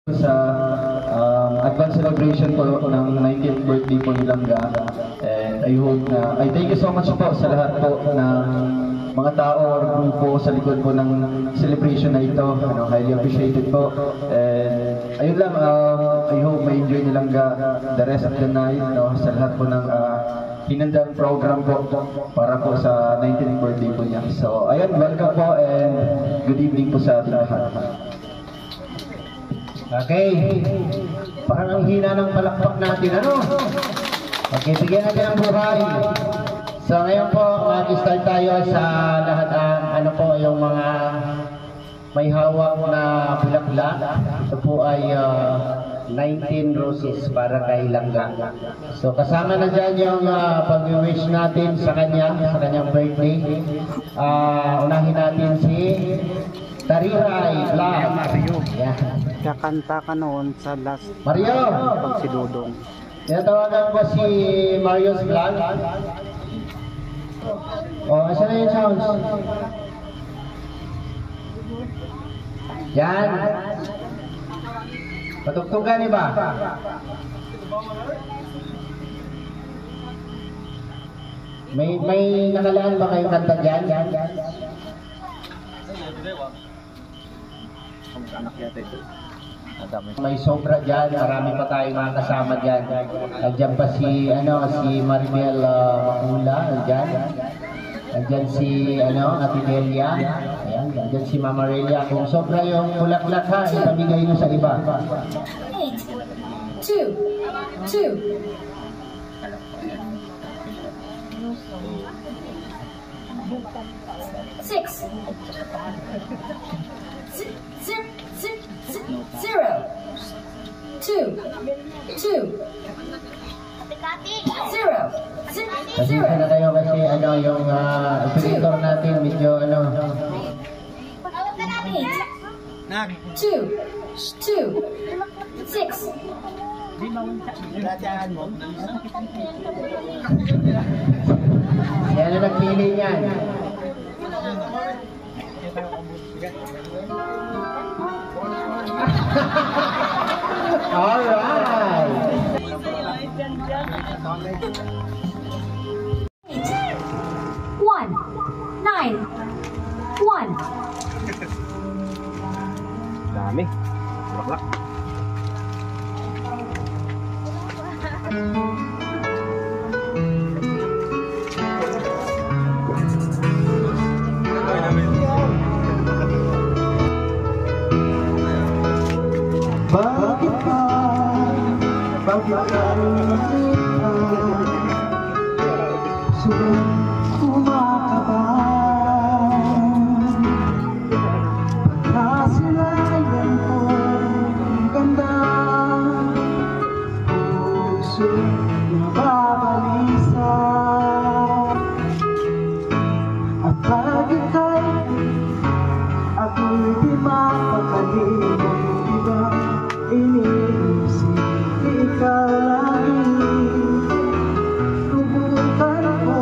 Sa advance celebration po ng 19th birthday po ni Langga. And I hope na, thank you so much po sa lahat po ng mga tao or grupo sa likod po ng celebration na ito. Highly appreciated po. And ayun lang, I hope ma-enjoy ni Langga the rest of the night, sa lahat po ng hinandang program po para po sa 19th birthday po niya. So ayun, welcome po and good evening po sa ating lahat. Okay, parang ang hina ng palakpak natin, ano? Okay, bigyan natin ang buhay. So ngayon po, mag-start tayo sa lahat ng yung mga may hawak na bulaklak. Ito po ay 19 roses para kay Langga. So kasama na dyan yung pag-wish natin sa kanyang birthday. Unahin natin si Tariray Vlog. Yeah. Kakanta ka noon sa last Mario! pag si Dudong. Tinatawagan ko si Mario's Vlog. Asan na yung sounds? Yan. Patugtugan ba? May nakalaan ba kayong kanta dyan? May sobra dyan, marami pa tayong mga kasama dyan. Andyan pa si Maribel Macula, andyan. Andyan si Ate Delia. Ayan, andyan si Mama Relia. Kung sobra yung bulaklak ha, ipamigay nyo sa iba. 8, 2, 2. 6 0 2 2 0 Pasensya na kayo kasi yung operator natin medyo 8 2 2 6 yan na nagpili niyan. Alright. 1 9 1 Dami. Bulaklak. Bakit ka kumakabahan? Pagkasilayan ko ang ganda, puso nababalisa. At pag ika'y ako'y di mapakali ng iba, iniisip ikaw lagi. Lubutan ko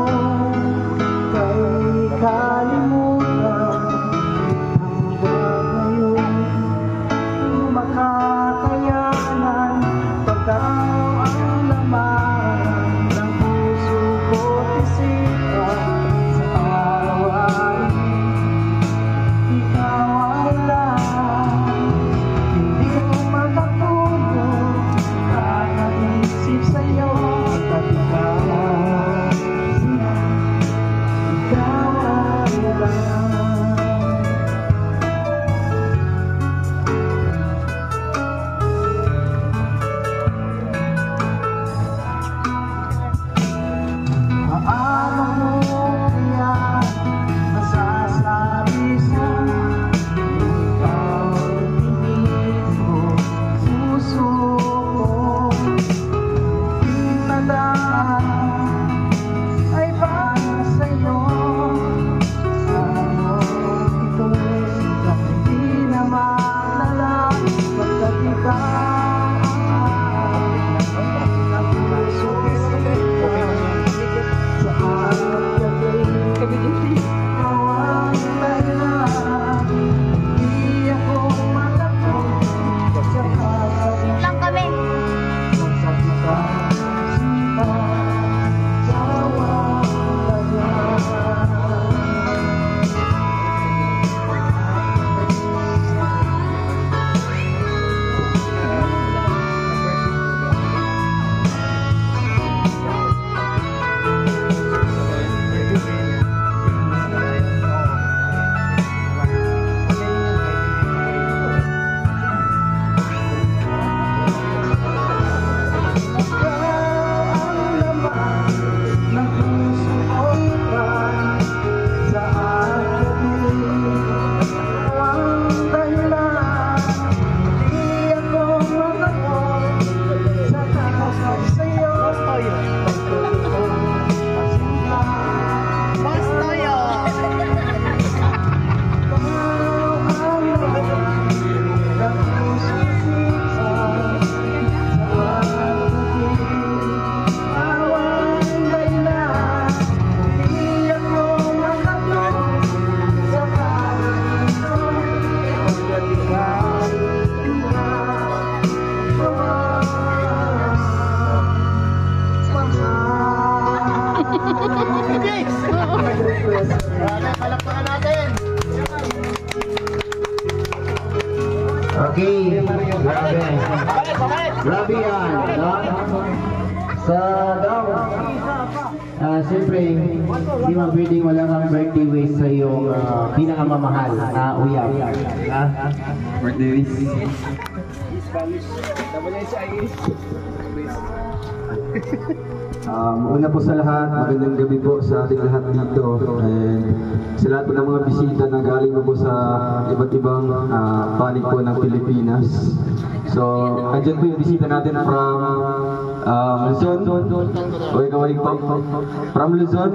Grabe. Grabe yan. No? Sa daw, siyempre, hindi man pwedeng wala kang birthday wish sa iyong pinakamamahal na uyab. Birthday wish. Una po sa lahat, magandang gabi po sa ating lahat dito. And sa lahat po ng mga bisita na galing po sa iba't ibang panig po ng Pilipinas. So, andyan po yung bisita natin from Luzon. Kaway po. From Luzon.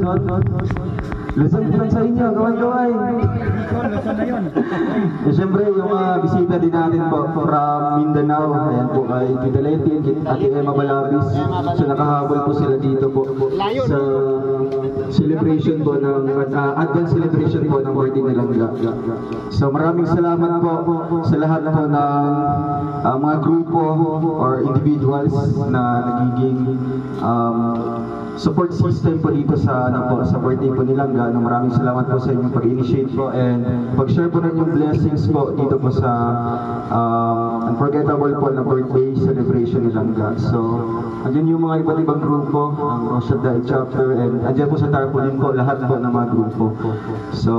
Luzon po lang sa inyo, kaway. Luzon na yun. Siyempre, yung mga bisita din natin po from Mindanao. Ayan po kay Tita Leti, Ate Emma Balabis. So, nakahabol po sila dito po sa celebration po ng advance celebration po ng birthday ni Langga. So, maraming salamat po sa lahat po ng mga grupo or individuals na nagiging support system po dito sa sa birthday po ni Langga. Maraming salamat po sa inyong pag-initiate po and pag-share po ng yung blessings po dito po sa unforgettable po na birthday celebration ni Langga. So, andyan yung mga iba't ibang grupo, ang Roshada chapter, and andyan po sa tarpaulin po lahat po ng mga grupo. So,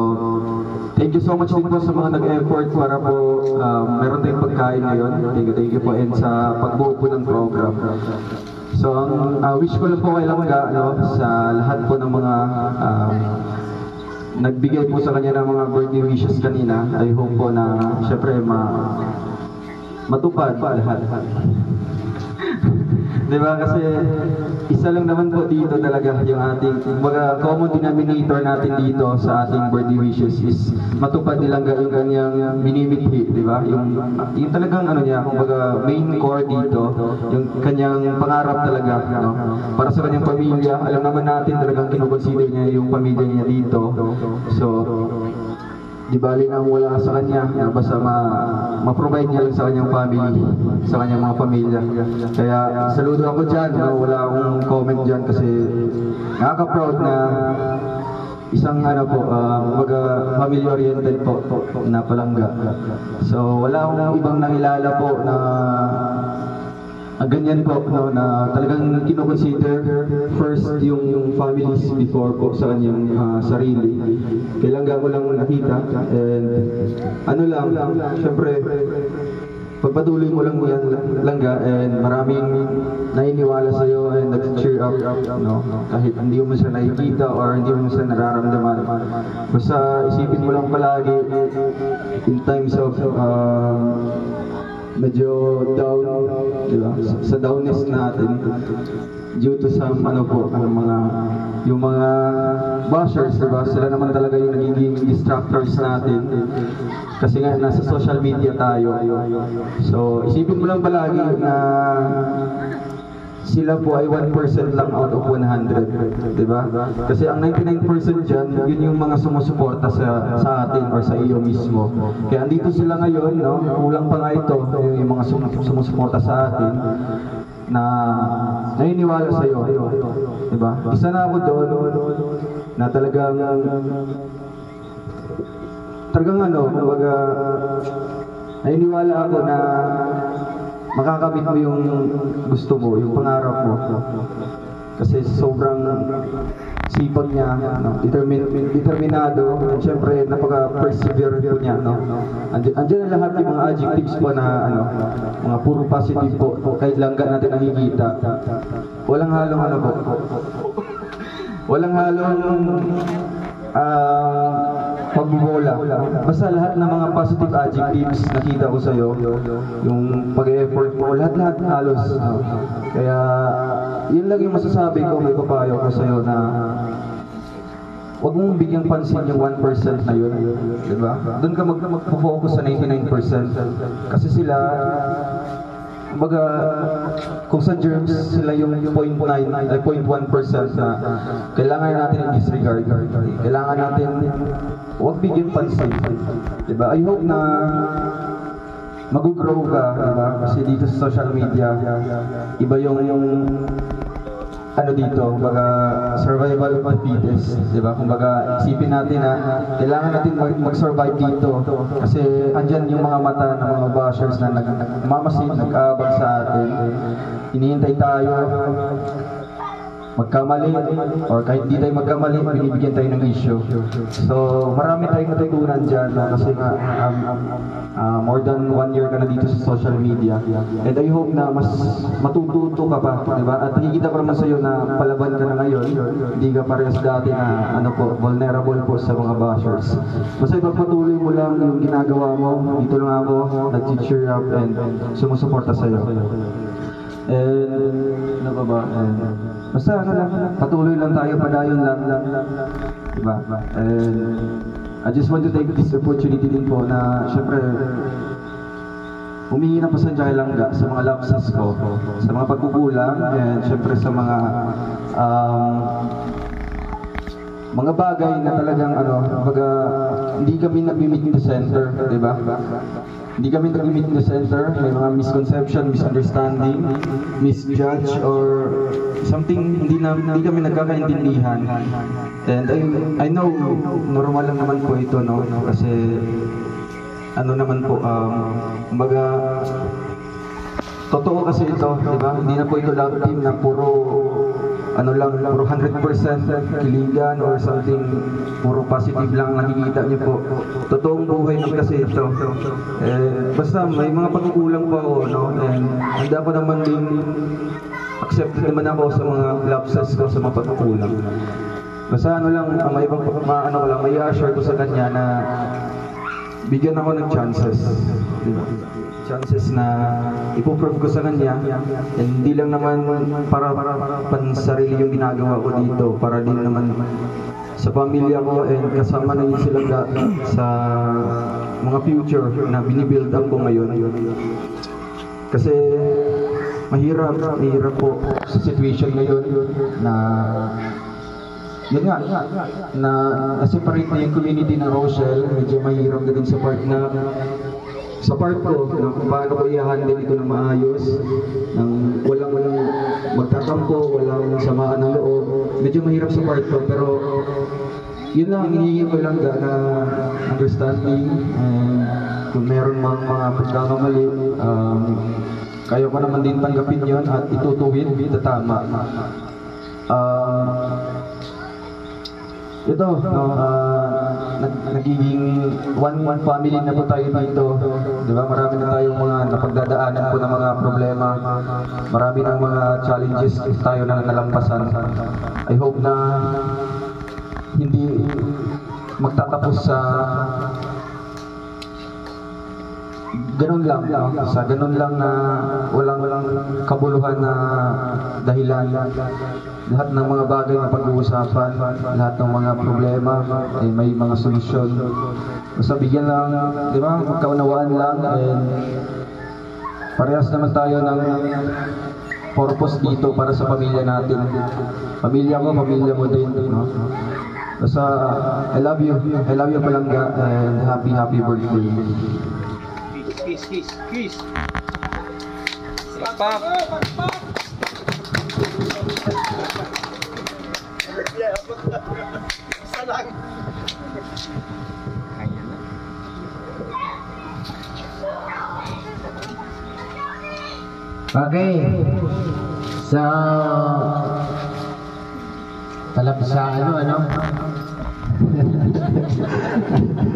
thank you so much din po sa mga nag-effort para po meron tayong pagkain ngayon. Thank you po and sa pagbuo po ng program. So, ang wish ko lang po kay Langga, sa lahat po ng mga nagbigay po sa kanya ng mga birthday wishes kanina, I hope po na syempre matupad lahat. Diba? Kasi isa lang naman po dito talaga yung ating common denominator natin dito sa ating birthday wishes is matupad nilang yung kanyang minimithi, diba? Yung talagang niya, kumbaga main core dito, yung kanyang pangarap talaga, no? Para sa kanyang pamilya. Alam naman natin talagang kinukonsider niya yung pamilya niya dito. So, di bali na wala sa kanya, basta ma-provide niya lang sa kanyang family, sa kanyang mga pamilya. Kaya saludo ako dyan, wala akong comment dyan kasi nakaka-proud na isang family oriented po na Palangga. So wala akong ibang nakilala po na ganyan po, na talagang kinoconsider first yung families before po sa kanyang sarili. Kailangan ko lang nakita and syempre pagpatuloy mo lang yan, Langga, and maraming nainiwala sa iyo and nag-cheer up, kahit hindi mo siya nakikita or hindi mo siya nararamdaman. Basta isipin mo lang palagi in times of medyo down, diba? Sa downness natin due to some yung mga bashers, diba? Sila naman talaga yung nagiging distractors natin kasi nga nasa social media tayo. So isipin mo lang palagi na sila po ay 1% lang out of 100, diba? Kasi ang 99% dyan, yun yung mga sumusuporta sa atin or sa iyo mismo. Kaya andito sila ngayon, kulang pa nga ito, yung mga sumusuporta sa atin na naniniwala sa iyo, diba? Isa na ako doon na talagang kumbaga naniniwala ako na makakamit mo yung gusto mo, yung pangarap mo. Kasi sobrang sipag niya, determinado, at syempre napaka-persevere po niya. Andiyan na lahat yung mga adjectives po na mga puro positive po, kahit Langga natin nakikita. Walang halong walang halong pagbubola. Basta lahat ng mga positive adjectives nakita ko sa'yo, yung pag-effort mo, lahat halos. Kaya, yun lang yung masasabi ko, may papayo ko sa'yo na huwag mong bigyang pansin yung 1% na yun, diba? Doon ka mag-focus sa 99%. Kasi sila, kumbaga, kung sa germs, sila yung 0.1% na kailangan natin i-disregard. Kailangan natin huwag bigyan pansin. Diba? I hope na mag-grow ka, diba? Kasi dito sa social media, iba yung ano dito, kumbaga survival of the fittest, di ba? Kumbaga isipin natin na kailangan natin mag-survive dito kasi andyan yung mga mata ng mga bashers na nagmamasid, nag-aabag sa atin. Hinihintay tayo magkamali or kahit di tayo magkamali, binibigyan tayo ng issue. So marami tayong natutunan dyan, no? Kasi nga more than 1 year ka na dito sa social media, and I hope na mas matututo ka pa, diba? At nakikita ko naman sa'yo na palaban ka na ngayon, hindi ka parehas dati na ano po, vulnerable po sa mga bashers. Basta ipagpatuloy mo lang yung ginagawa mo, dito lang ako nag-cheer up and sumusuporta sa'yo. And ano ba ba? Basta ano lang, patuloy lang tayo, padayon lang. Diba? And I just want to take this opportunity din po na syempre humingi ng pasensya kay Langga sa mga lapses ko, sa mga pagkukulang, and syempre sa mga bagay na talagang ano, baga, hindi kami nag-meet in the center, di ba? Hindi kami nag-meet in the center, may mga misconception, misunderstanding, misjudge, or something hindi kami nagkakaintindihan. And I know normal lang naman po ito, no? Kasi ano naman po, kumbaga totoo kasi ito, di ba? Hindi na po ito love team na puro ano lang, puro 100% kiligan or something, puro positive lang nakikita niyo po. Totoong buhay naman kasi ito. Basta may mga pagkukulang pa ako, no? And handa ko naman din, accept naman ako sa mga lapses ko, sa mga pagkukulang. Basta ano lang, may assure ko sa kanya na bigyan ako ng chances. Diba? Chances na ipoprove ko sa kanya, and hindi lang naman para pansarili yung ginagawa ko dito, para din naman sa pamilya ko and kasama na yun sila sa mga future na binibuild up ko ngayon. Kasi mahirap po sa situation ngayon na yun nga, na separate na yung community ng Rochelle. Medyo mahirap na din sa part ko, kung paano ko i-handle ito ng maayos, ng walang magtatampo, walang samaan ng loob. Medyo mahirap sa part ko, pero yun lang, hinihingi ko lang na understanding, and kung meron mga pagkakamali, kaya ko naman din tanggapin yun at itutuwid na tama. Ito, no, nagiging one family na po tayo dito. Diba? Marami na tayong mga napagdadaanan po ng mga problema. Marami ng mga challenges tayo na nalampasan. I hope na hindi magtatapos sa ganun lang, no? Sa ganun lang na walang kabuluhan na dahilan. Lahat ng mga bagay na pag-uusapan, lahat ng mga problema, may mga solusyon. Basta bigyan lang, di ba, magkaunawaan lang, and parehas naman tayo ng purpose dito para sa pamilya natin. Pamilya ko, pamilya mo din, no? Basta, I love you Palangga, and happy birthday. Kiss. Pap. Okay. So, talap sa ano?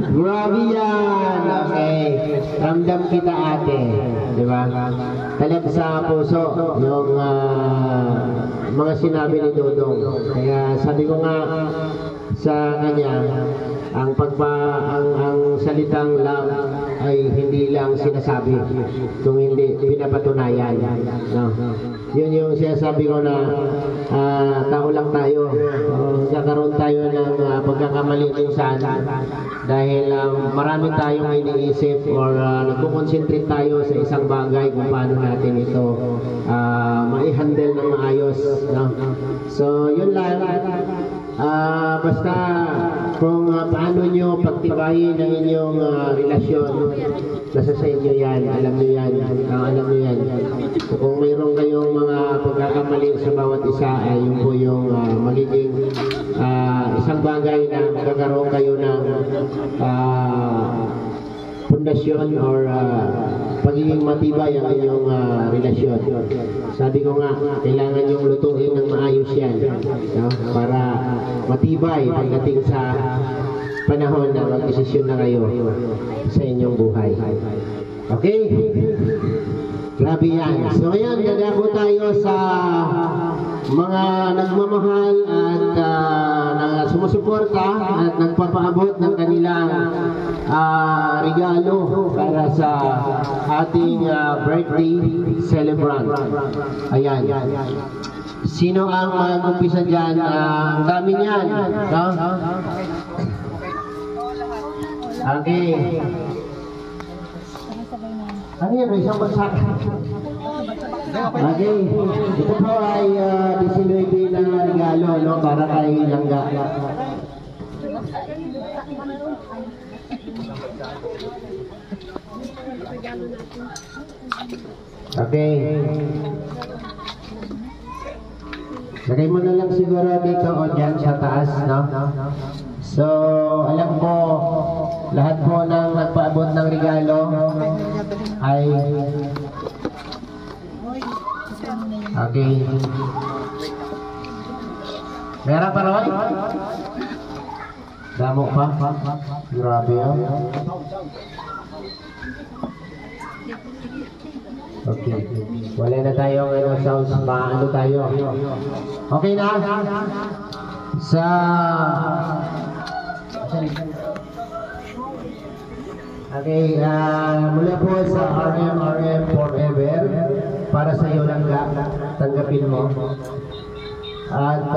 Grabe yan! Okay. Ramdam kita, ate. Diba? Talab sa puso yung mga sinabi ni Dodong. Kaya sabi ko nga sa kanya, ang salitang love ay hindi lang sinasabi, kung hindi pinapatunayan, no? Yun yung sinasabi ko na tao lang tayo, nagkakaroon tayo ng pagkakamali minsan dahil marami tayong iniisip or nagko-concentrate tayo sa isang bagay kung paano natin ito mai-handle ng maayos, no? So yun lang. Basta kung paano nyo pagtibayin ang inyong relasyon, nasa sa inyo yan, alam nyo yan. Kung mayroon kayong mga pagkakamali pagkakamali sa bawat isa ay yun po yung magiging isang bagay na magkakaroon kayo ng pundasyon or pagiging matibay ang inyong relasyon. Sabi ko nga, kailangan yung lutuin ng maayos yan, no? Para matibay pagdating sa panahon na mag-desisyon na kayo sa inyong buhay. Okay? Grabe yan. So ngayon, dadako tayo sa mga nagmamahal at sumusuporta at nagpapaabot ng kanilang regalo para sa ating birthday celebrant. Ayan. Sino ang mag-umpisa dyan? Ang dami niyan. No? Okay. Ano yan? May isang bagsak. Okay. Ito po ay 19 na regalo, no? Para kay Langga. Okay. Lagay mo na lang siguro dito o dyan sa taas, no? So, alam ko, lahat po ng nagpaabot ng regalo ay okay. Meron pa Roy? Damo pa? Grabe oh. Okay. Wala na tayong sounds pa. Ano tayo? Okay na? Sa okay, mula po sa RM Forever, para sa iyo lang tanggapin mo. At